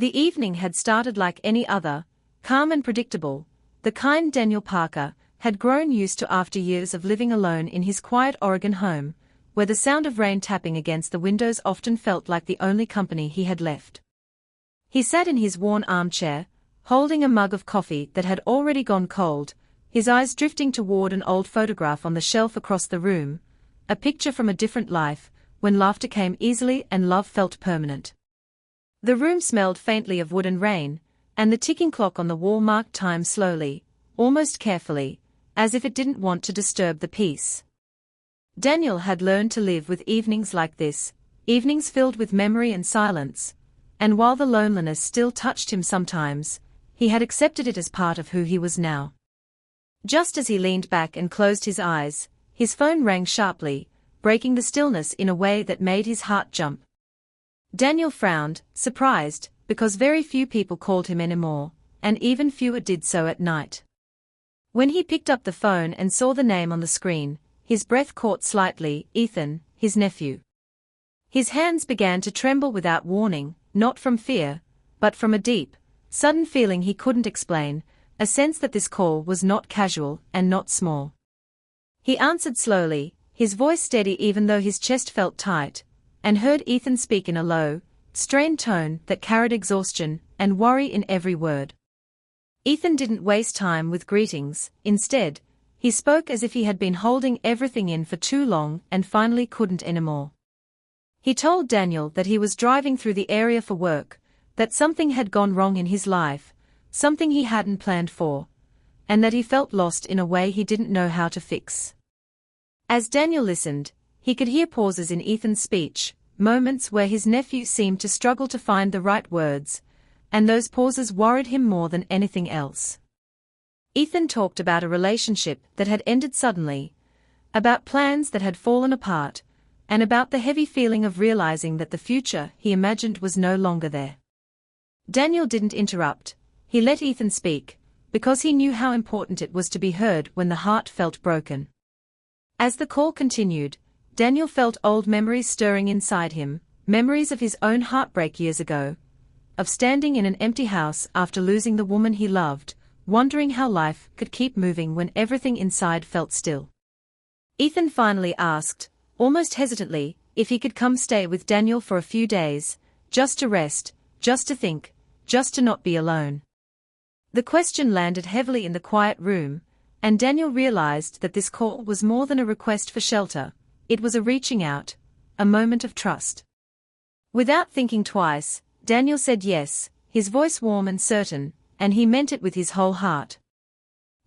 The evening had started like any other, calm and predictable. The kind Daniel Parker had grown used to after years of living alone in his quiet Oregon home, where the sound of rain tapping against the windows often felt like the only company he had left. He sat in his worn armchair, holding a mug of coffee that had already gone cold, his eyes drifting toward an old photograph on the shelf across the room, a picture from a different life, when laughter came easily and love felt permanent. The room smelled faintly of wood and rain, and the ticking clock on the wall marked time slowly, almost carefully, as if it didn't want to disturb the peace. Daniel had learned to live with evenings like this, evenings filled with memory and silence, and while the loneliness still touched him sometimes, he had accepted it as part of who he was now. Just as he leaned back and closed his eyes, his phone rang sharply, breaking the stillness in a way that made his heart jump. Daniel frowned, surprised, because very few people called him anymore, and even fewer did so at night. When he picked up the phone and saw the name on the screen, his breath caught slightly. Ethan, his nephew. His hands began to tremble without warning, not from fear, but from a deep, sudden feeling he couldn't explain, a sense that this call was not casual and not small. He answered slowly, his voice steady even though his chest felt tight, and heard Ethan speak in a low, strained tone that carried exhaustion and worry in every word. Ethan didn't waste time with greetings. Instead, he spoke as if he had been holding everything in for too long and finally couldn't anymore. He told Daniel that he was driving through the area for work, that something had gone wrong in his life, something he hadn't planned for, and that he felt lost in a way he didn't know how to fix. As Daniel listened, he could hear pauses in Ethan's speech, moments where his nephew seemed to struggle to find the right words, and those pauses worried him more than anything else. Ethan talked about a relationship that had ended suddenly, about plans that had fallen apart, and about the heavy feeling of realizing that the future he imagined was no longer there. Daniel didn't interrupt, he let Ethan speak, because he knew how important it was to be heard when the heart felt broken. As the call continued, Daniel felt old memories stirring inside him, memories of his own heartbreak years ago, of standing in an empty house after losing the woman he loved, wondering how life could keep moving when everything inside felt still. Ethan finally asked, almost hesitantly, if he could come stay with Daniel for a few days, just to rest, just to think, just to not be alone. The question landed heavily in the quiet room, and Daniel realized that this call was more than a request for shelter, it was a reaching out, a moment of trust. Without thinking twice, Daniel said yes, his voice warm and certain, and he meant it with his whole heart.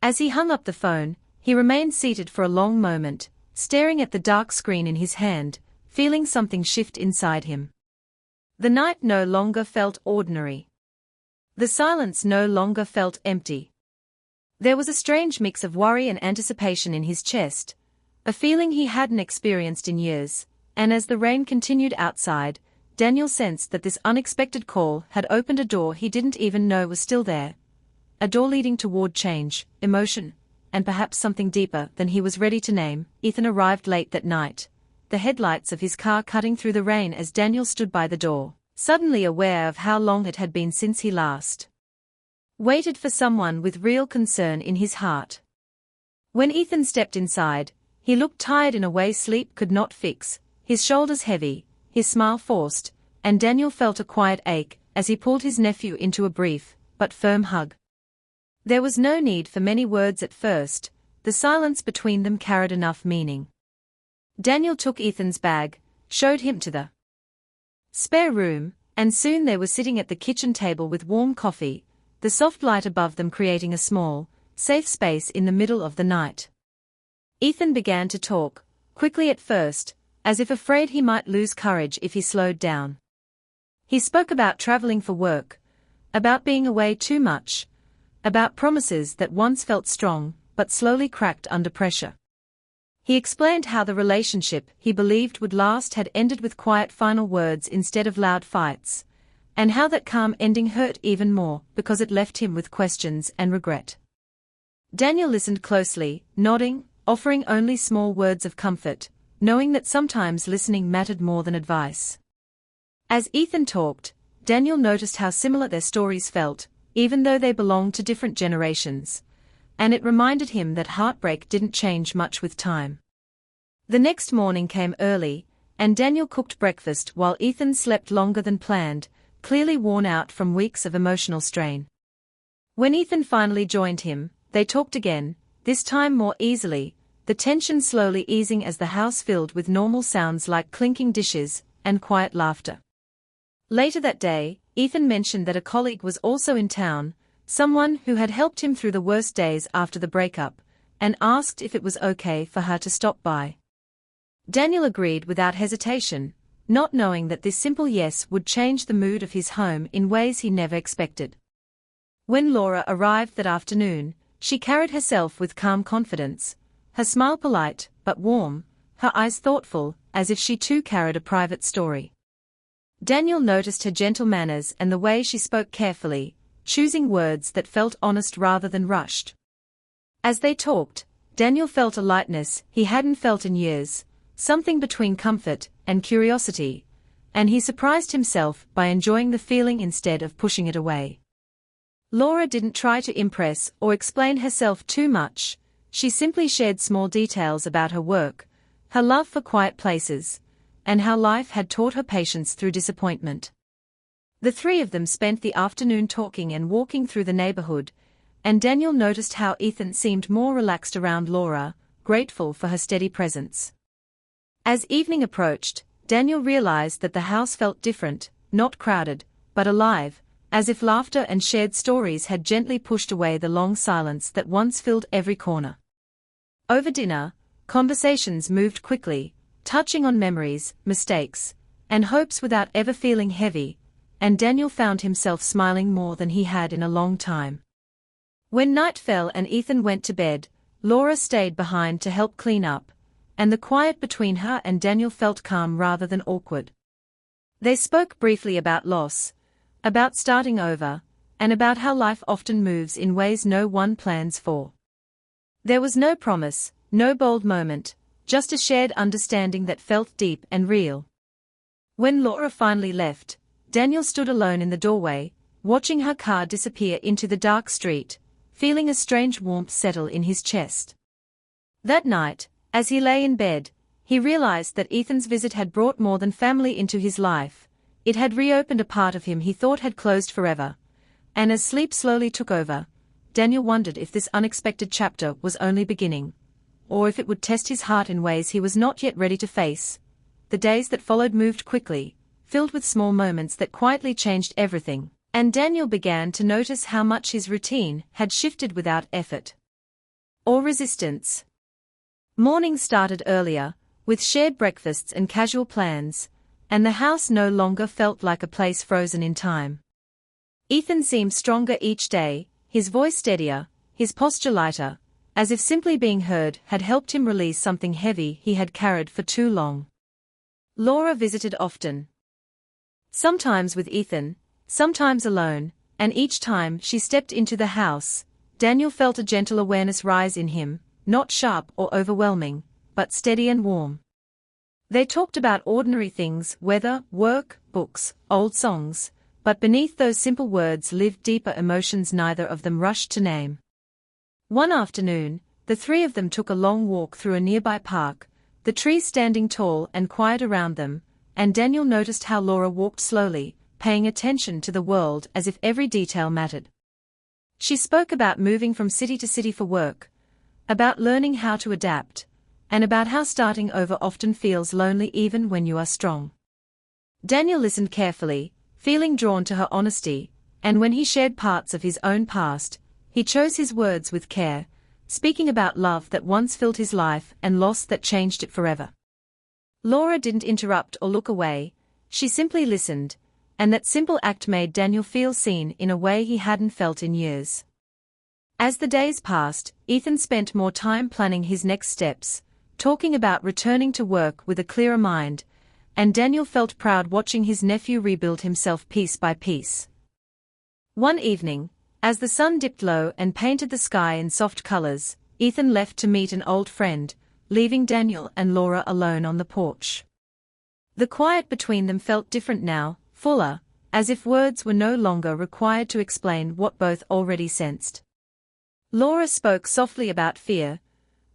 As he hung up the phone, he remained seated for a long moment, staring at the dark screen in his hand, feeling something shift inside him. The night no longer felt ordinary. The silence no longer felt empty. There was a strange mix of worry and anticipation in his chest, a feeling he hadn't experienced in years, and as the rain continued outside, Daniel sensed that this unexpected call had opened a door he didn't even know was still there, a door leading toward change, emotion, and perhaps something deeper than he was ready to name. Ethan arrived late that night, the headlights of his car cutting through the rain as Daniel stood by the door, suddenly aware of how long it had been since he last waited for someone with real concern in his heart. When Ethan stepped inside, he looked tired in a way sleep could not fix, his shoulders heavy, his smile forced, and Daniel felt a quiet ache as he pulled his nephew into a brief, but firm hug. There was no need for many words at first, the silence between them carried enough meaning. Daniel took Ethan's bag, showed him to the spare room, and soon they were sitting at the kitchen table with warm coffee, the soft light above them creating a small, safe space in the middle of the night. Ethan began to talk, quickly at first, as if afraid he might lose courage if he slowed down. He spoke about traveling for work, about being away too much, about promises that once felt strong, but slowly cracked under pressure. He explained how the relationship he believed would last had ended with quiet final words instead of loud fights, and how that calm ending hurt even more because it left him with questions and regret. Daniel listened closely, nodding, offering only small words of comfort, knowing that sometimes listening mattered more than advice. As Ethan talked, Daniel noticed how similar their stories felt, even though they belonged to different generations. And it reminded him that heartbreak didn't change much with time. The next morning came early, and Daniel cooked breakfast while Ethan slept longer than planned, clearly worn out from weeks of emotional strain. When Ethan finally joined him, they talked again, this time more easily, the tension slowly easing as the house filled with normal sounds like clinking dishes and quiet laughter. Later that day, Ethan mentioned that a colleague was also in town, someone who had helped him through the worst days after the breakup, and asked if it was okay for her to stop by. Daniel agreed without hesitation, not knowing that this simple yes would change the mood of his home in ways he never expected. When Laura arrived that afternoon, she carried herself with calm confidence, her smile polite but warm, her eyes thoughtful, as if she too carried a private story. Daniel noticed her gentle manners and the way she spoke carefully, choosing words that felt honest rather than rushed. As they talked, Daniel felt a lightness he hadn't felt in years, something between comfort and curiosity, and he surprised himself by enjoying the feeling instead of pushing it away. Laura didn't try to impress or explain herself too much, she simply shared small details about her work, her love for quiet places, and how life had taught her patience through disappointment. The three of them spent the afternoon talking and walking through the neighborhood, and Daniel noticed how Ethan seemed more relaxed around Laura, grateful for her steady presence. As evening approached, Daniel realized that the house felt different, not crowded, but alive, as if laughter and shared stories had gently pushed away the long silence that once filled every corner. Over dinner, conversations moved quickly, touching on memories, mistakes, and hopes without ever feeling heavy, and Daniel found himself smiling more than he had in a long time. When night fell and Ethan went to bed, Laura stayed behind to help clean up, and the quiet between her and Daniel felt calm rather than awkward. They spoke briefly about loss, about starting over, and about how life often moves in ways no one plans for. There was no promise, no bold moment, just a shared understanding that felt deep and real. When Laura finally left, Daniel stood alone in the doorway, watching her car disappear into the dark street, feeling a strange warmth settle in his chest. That night, as he lay in bed, he realized that Ethan's visit had brought more than family into his life. It had reopened a part of him he thought had closed forever. And as sleep slowly took over, Daniel wondered if this unexpected chapter was only beginning, or if it would test his heart in ways he was not yet ready to face. The days that followed moved quickly, filled with small moments that quietly changed everything, and Daniel began to notice how much his routine had shifted without effort or resistance. Mornings started earlier, with shared breakfasts and casual plans, and the house no longer felt like a place frozen in time. Ethan seemed stronger each day, his voice steadier, his posture lighter, as if simply being heard had helped him release something heavy he had carried for too long. Laura visited often. Sometimes with Ethan, sometimes alone, and each time she stepped into the house, Daniel felt a gentle awareness rise in him, not sharp or overwhelming, but steady and warm. They talked about ordinary things, weather, work, books, old songs, but beneath those simple words lived deeper emotions neither of them rushed to name. One afternoon, the three of them took a long walk through a nearby park, the trees standing tall and quiet around them, and Daniel noticed how Laura walked slowly, paying attention to the world as if every detail mattered. She spoke about moving from city to city for work, about learning how to adapt, and about how starting over often feels lonely even when you are strong. Daniel listened carefully, feeling drawn to her honesty, and when he shared parts of his own past, he chose his words with care, speaking about love that once filled his life and loss that changed it forever. Laura didn't interrupt or look away, she simply listened, and that simple act made Daniel feel seen in a way he hadn't felt in years. As the days passed, Ethan spent more time planning his next steps, talking about returning to work with a clearer mind, and Daniel felt proud watching his nephew rebuild himself piece by piece. One evening, as the sun dipped low and painted the sky in soft colors, Ethan left to meet an old friend, leaving Daniel and Laura alone on the porch. The quiet between them felt different now, fuller, as if words were no longer required to explain what both already sensed. Laura spoke softly about fear,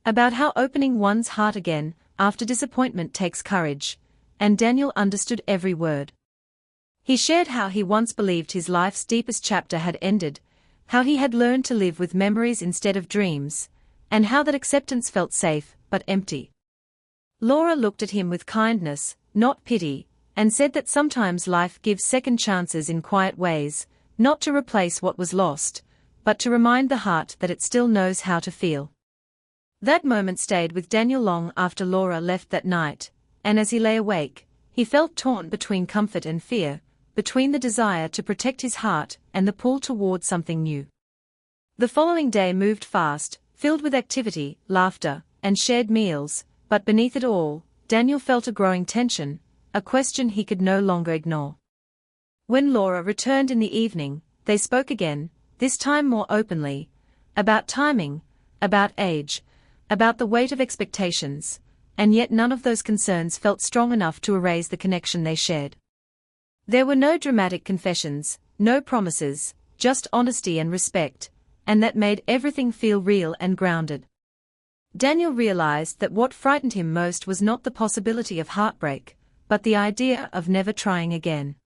about how opening one's heart again after disappointment takes courage, and Daniel understood every word. He shared how he once believed his life's deepest chapter had ended, how he had learned to live with memories instead of dreams, and how that acceptance felt safe but empty. Laura looked at him with kindness, not pity, and said that sometimes life gives second chances in quiet ways, not to replace what was lost, but to remind the heart that it still knows how to feel. That moment stayed with Daniel long after Laura left that night, and as he lay awake, he felt torn between comfort and fear, between the desire to protect his heart and the pull toward something new. The following day moved fast, filled with activity, laughter, and shared meals, but beneath it all, Daniel felt a growing tension, a question he could no longer ignore. When Laura returned in the evening, they spoke again, this time more openly, about timing, about age, about the weight of expectations, and yet none of those concerns felt strong enough to erase the connection they shared. There were no dramatic confessions, no promises, just honesty and respect, and that made everything feel real and grounded. Daniel realized that what frightened him most was not the possibility of heartbreak, but the idea of never trying again.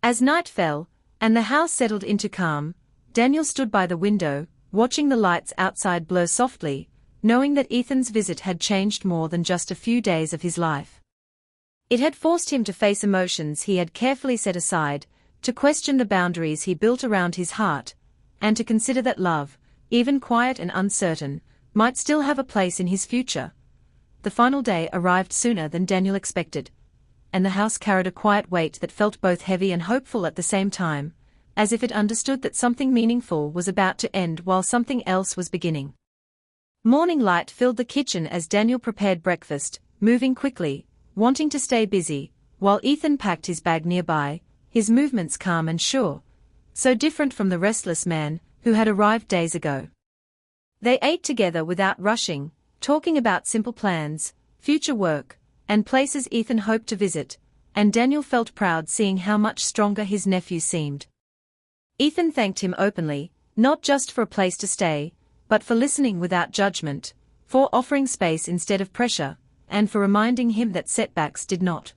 As night fell, and the house settled into calm, Daniel stood by the window, watching the lights outside blur softly, knowing that Ethan's visit had changed more than just a few days of his life. It had forced him to face emotions he had carefully set aside, to question the boundaries he built around his heart, and to consider that love, even quiet and uncertain, might still have a place in his future. The final day arrived sooner than Daniel expected, and the house carried a quiet weight that felt both heavy and hopeful at the same time, as if it understood that something meaningful was about to end while something else was beginning. Morning light filled the kitchen as Daniel prepared breakfast, moving quickly, wanting to stay busy, while Ethan packed his bag nearby, his movements calm and sure, so different from the restless man who had arrived days ago. They ate together without rushing, talking about simple plans, future work, and places Ethan hoped to visit, and Daniel felt proud seeing how much stronger his nephew seemed. Ethan thanked him openly, not just for a place to stay, but for listening without judgment, for offering space instead of pressure, and for reminding him that setbacks did not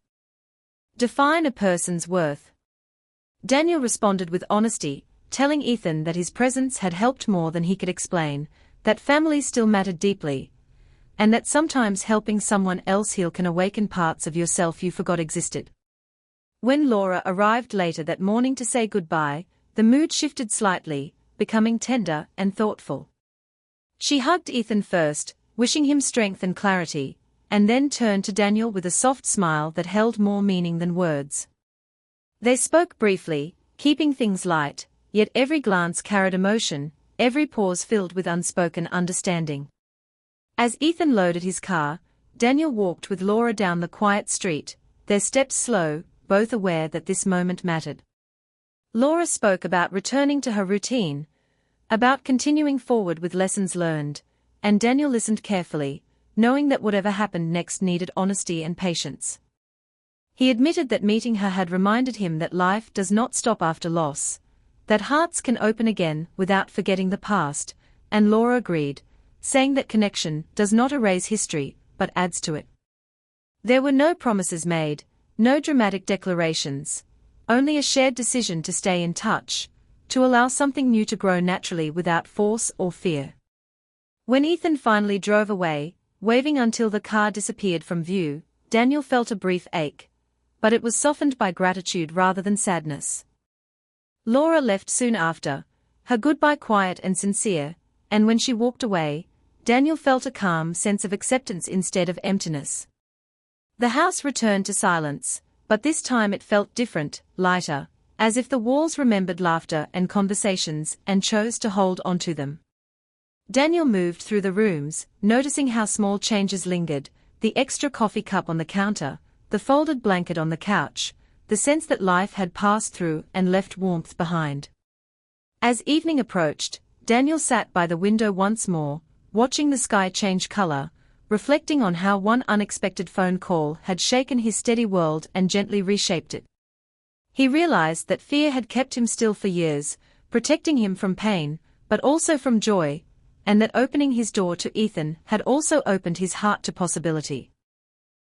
define a person's worth. Daniel responded with honesty, telling Ethan that his presence had helped more than he could explain, that family still mattered deeply, and that sometimes helping someone else heal can awaken parts of yourself you forgot existed. When Laura arrived later that morning to say goodbye, the mood shifted slightly, becoming tender and thoughtful. She hugged Ethan first, wishing him strength and clarity, and then turned to Daniel with a soft smile that held more meaning than words. They spoke briefly, keeping things light, yet every glance carried emotion, every pause filled with unspoken understanding. As Ethan loaded his car, Daniel walked with Laura down the quiet street, their steps slow, both aware that this moment mattered. Laura spoke about returning to her routine, about continuing forward with lessons learned, and Daniel listened carefully, knowing that whatever happened next needed honesty and patience. He admitted that meeting her had reminded him that life does not stop after loss, that hearts can open again without forgetting the past, and Laura agreed, saying that connection does not erase history, but adds to it. There were no promises made, no dramatic declarations, only a shared decision to stay in touch, to allow something new to grow naturally without force or fear. When Ethan finally drove away, waving until the car disappeared from view, Daniel felt a brief ache, but it was softened by gratitude rather than sadness. Laura left soon after, her goodbye quiet and sincere, and when she walked away, Daniel felt a calm sense of acceptance instead of emptiness. The house returned to silence, but this time it felt different, lighter, as if the walls remembered laughter and conversations and chose to hold onto them. Daniel moved through the rooms, noticing how small changes lingered, the extra coffee cup on the counter, the folded blanket on the couch, the sense that life had passed through and left warmth behind. As evening approached, Daniel sat by the window once more, watching the sky change color, reflecting on how one unexpected phone call had shaken his steady world and gently reshaped it. He realized that fear had kept him still for years, protecting him from pain, but also from joy, and that opening his door to Ethan had also opened his heart to possibility.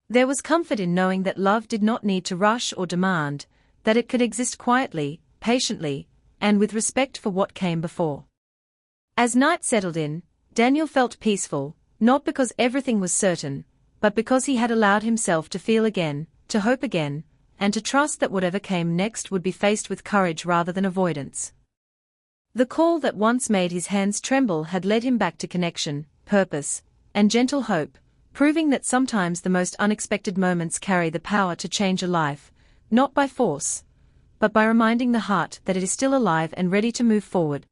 There was comfort in knowing that love did not need to rush or demand, that it could exist quietly, patiently, and with respect for what came before. As night settled in, Daniel felt peaceful, not because everything was certain, but because he had allowed himself to feel again, to hope again, and to trust that whatever came next would be faced with courage rather than avoidance. The call that once made his hands tremble had led him back to connection, purpose, and gentle hope, proving that sometimes the most unexpected moments carry the power to change a life, not by force, but by reminding the heart that it is still alive and ready to move forward.